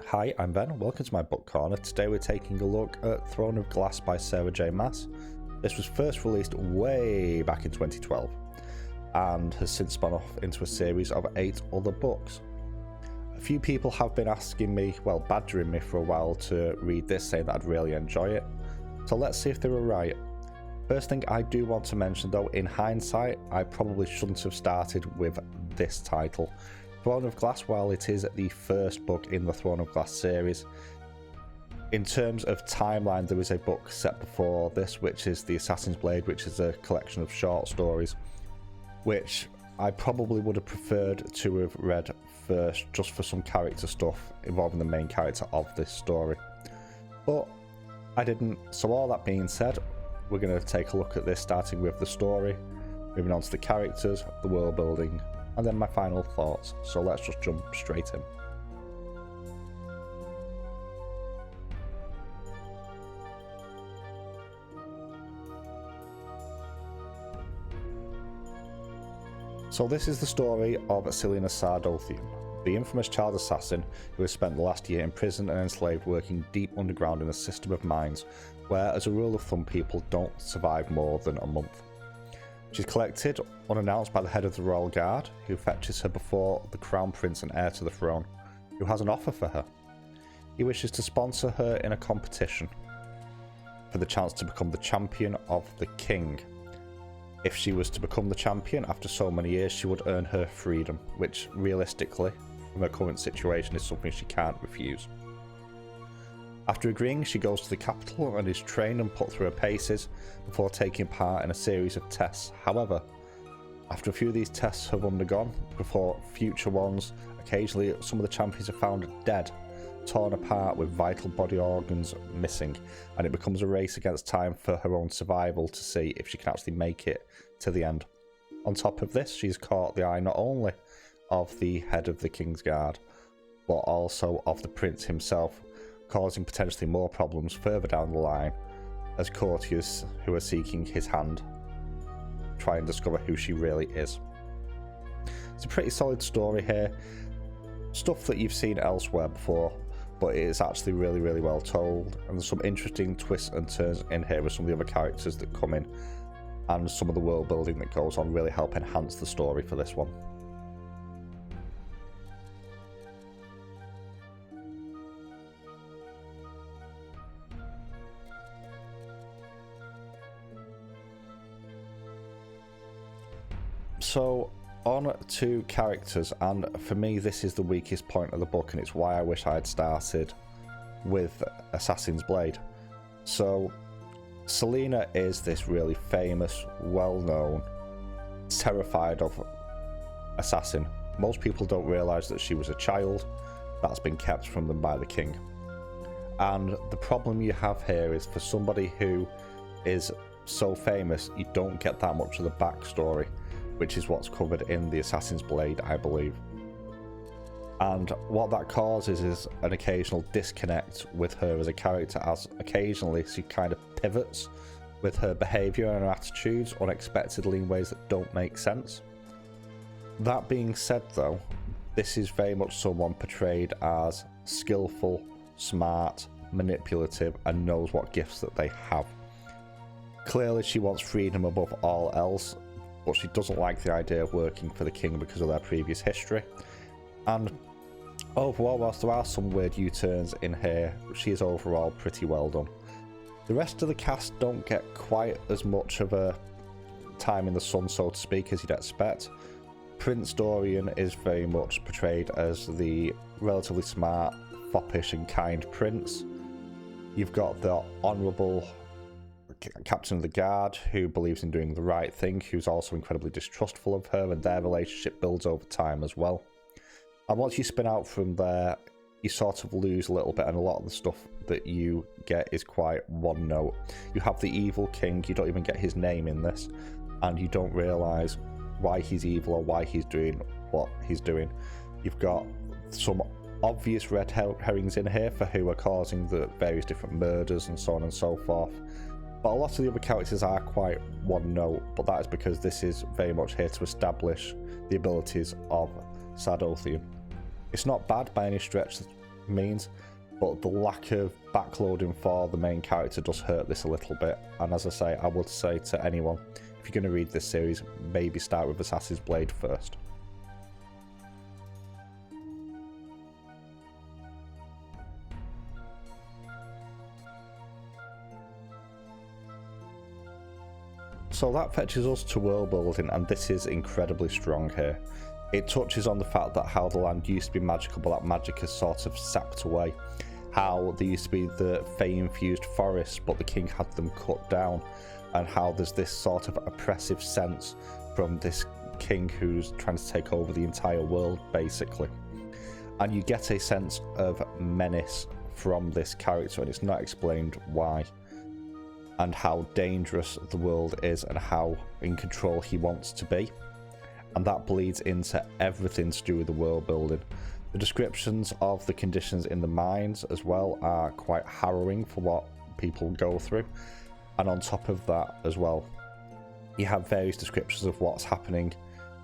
Hi, I'm Ben, welcome to my book corner. Today we're taking a look at Throne of Glass by J.Mass. This was first released way back in 2012 and has since spun off into a series of 8 other books. A few people have been asking me, well, badgering me for a while to read this, saying that I'd really enjoy it. So let's see if they were right. First thing I do want to mention though, in hindsight, I probably shouldn't have started with this title. Throne of Glass, while it is the first book in the Throne of Glass series, in terms of timeline, there is a book set before this, which is The Assassin's Blade, which is a collection of short stories, which I probably would have preferred to have read first, just for some character stuff involving the main character of this story. But I didn't, so all that being said, we're going to take a look at this, starting with the story, moving on to the characters, the world building, and then my final thoughts. So let's just jump straight in. So this is the story of Celaena Sardothien, the infamous child assassin who has spent the last year in prison and enslaved, working deep underground in a system of mines where, as a rule of thumb, people don't survive more than a month. She's collected unannounced by the head of the royal guard, who fetches her before the crown prince and heir to the throne, who has an offer for her. He wishes to sponsor her in a competition for the chance to become the champion of the king. If she was to become the champion after so many years, she would earn her freedom, which realistically, from her current situation, is something she can't refuse. After agreeing, she goes to the capital and is trained and put through her paces before taking part in a series of tests. However, after a few of these tests have undergone, before future ones, occasionally some of the champions are found dead, torn apart with vital body organs missing, and it becomes a race against time for her own survival to see if she can actually make it to the end. On top of this, she's caught the eye not only of the head of the King's Guard, but also of the prince himself, causing potentially more problems further down the line as courtiers who are seeking his hand try and discover who she really is. It's a pretty solid story here, stuff that you've seen elsewhere before, but it is actually really well told, and there's some interesting twists and turns in here with some of the other characters that come in, and some of the world building that goes on really help enhance the story for this one. So on to characters, and for me this is the weakest point of the book, and it's why I wish I had started with Assassin's Blade. So Celaena is this really famous, well-known, terrified of assassin. Most people don't realise that she was a child that's been kept from them by the king. And the problem you have here is, for somebody who is so famous, you don't get that much of the backstory, which is what's covered in the Assassin's Blade, I believe. And what that causes is an occasional disconnect with her as a character, as occasionally she kind of pivots with her behaviour and her attitudes unexpectedly in ways that don't make sense. That being said though, this is very much someone portrayed as skillful, smart, manipulative, and knows what gifts that they have. Clearly she wants freedom above all else, but she doesn't like the idea of working for the king because of their previous history. And overall, whilst there are some weird U-turns in here, she is overall pretty well done. The rest of the cast don't get quite as much of a time in the sun, so to speak, as you'd expect. Prince Dorian is very much portrayed as the relatively smart, foppish and kind prince. You've got the honourable captain of the guard who believes in doing the right thing, who's also incredibly distrustful of her, and their relationship builds over time as well. And once you spin out from there, you sort of lose a little bit, and a lot of the stuff that you get is quite one note. You have the evil king, you don't even get his name in this, and you don't realise why he's evil or why he's doing what he's doing. You've got some obvious red herrings in here for who are causing the various different murders and so on and so forth. But a lot of the other characters are quite one note, but that is because this is very much here to establish the abilities of Sardothien. It's not bad by any stretch of means, but the lack of backloading for the main character does hurt this a little bit. And as I say, I would say to anyone, if you're going to read this series, maybe start with Assassin's Blade first. So that fetches us to world building, and this is incredibly strong here. It touches on the fact that how the land used to be magical, but that magic has sort of sapped away. How there used to be the fey-infused forests, but the king had them cut down, and how there's this sort of oppressive sense from this king who's trying to take over the entire world, basically. And you get a sense of menace from this character, and it's not explained why, and how dangerous the world is and how in control he wants to be. And that bleeds into everything to do with the world building. The descriptions of the conditions in the mines as well are quite harrowing for what people go through. And on top of that as well, you have various descriptions of what's happening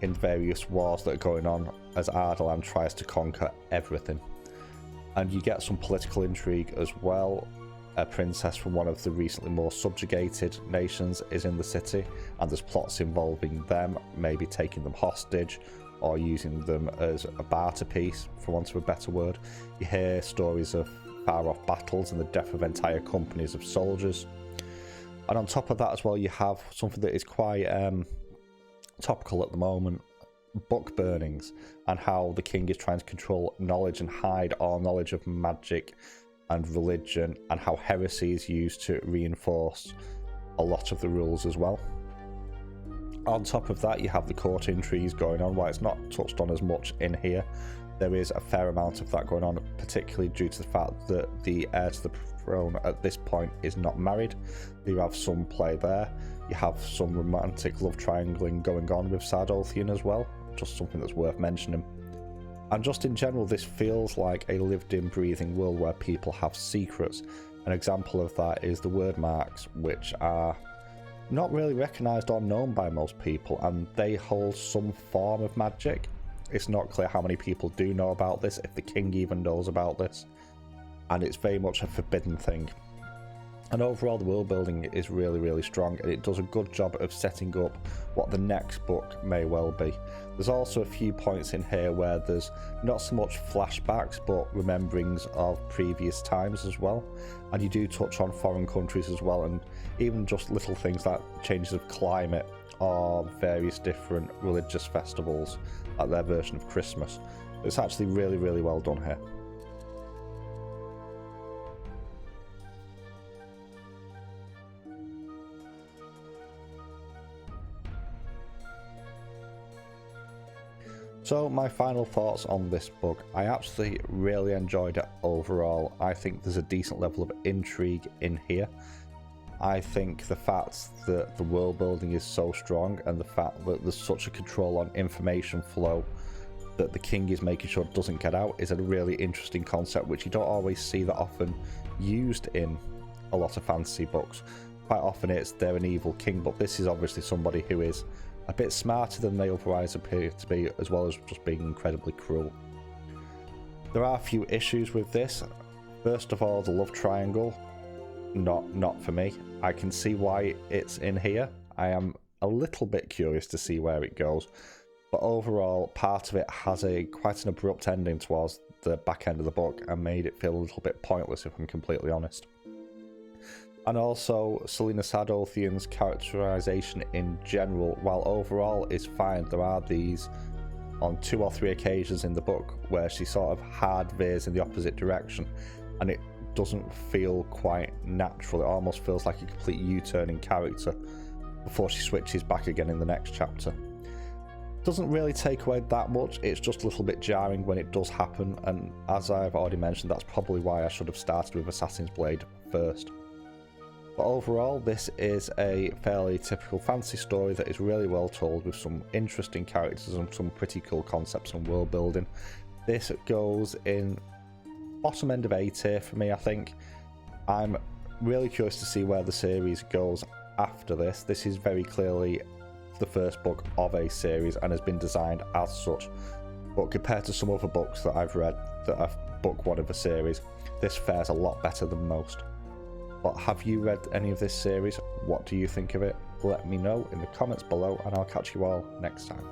in various wars that are going on as Ardalan tries to conquer everything. And you get some political intrigue as well. A princess from one of the recently more subjugated nations is in the city, and there's plots involving them, maybe taking them hostage or using them as a barter piece, for want of a better word. You hear stories of far-off battles and the death of entire companies of soldiers. And on top of that as well, you have something that is quite topical at the moment, book burnings, and how the king is trying to control knowledge and hide all knowledge of magic and religion, and how heresy is used to reinforce a lot of the rules as well. On top of that, you have the court intrigues going on. While it's not touched on as much in here, there is a fair amount of that going on, particularly due to the fact that the heir to the throne at this point is not married. You have some play there. You have some romantic love triangling going on with Sardothien as well, just something that's worth mentioning. And just in general, this feels like a lived-in, breathing world where people have secrets. An example of that is the word marks, which are not really recognised or known by most people, and they hold some form of magic. It's not clear how many people do know about this, if the king even knows about this, and it's very much a forbidden thing. And overall, the world building is really, really strong, and it does a good job of setting up what the next book may well be. There's also a few points in here where there's not so much flashbacks, but rememberings of previous times as well. And you do touch on foreign countries as well, and even just little things like changes of climate or various different religious festivals, like their version of Christmas. It's actually really, really well done here. So my final thoughts on this book. I actually really enjoyed it overall. I think there's a decent level of intrigue in here. I think the fact that the world building is so strong, and the fact that there's such a control on information flow that the king is making sure it doesn't get out, is a really interesting concept which you don't always see that often used in a lot of fantasy books. Quite often it's they're an evil king, but this is obviously somebody who is a bit smarter than they otherwise appear to be, as well as just being incredibly cruel. There are a few issues with this. First of all, the love triangle, not for me. I can see why it's in here. I am a little bit curious to see where it goes, but overall, part of it has quite an abrupt ending towards the back end of the book and made it feel a little bit pointless, if I'm completely honest. And also, Celaena Sardothien's characterization in general, while overall is fine, there are these on 2 or 3 occasions in the book where she sort of hard veers in the opposite direction, and it doesn't feel quite natural. It almost feels like a complete U-turn in character before she switches back again in the next chapter. Doesn't really take away that much, it's just a little bit jarring when it does happen, and as I've already mentioned, that's probably why I should have started with Assassin's Blade first. But overall, this is a fairly typical fantasy story that is really well told, with some interesting characters and some pretty cool concepts and world building. This goes in bottom end of A tier for me, I think. I'm really curious to see where the series goes after this. This is very clearly the first book of a series and has been designed as such. But compared to some other books that I've read that are book one of a series, this fares a lot better than most. But have you read any of this series? What do you think of it? Let me know in the comments below, and I'll catch you all next time.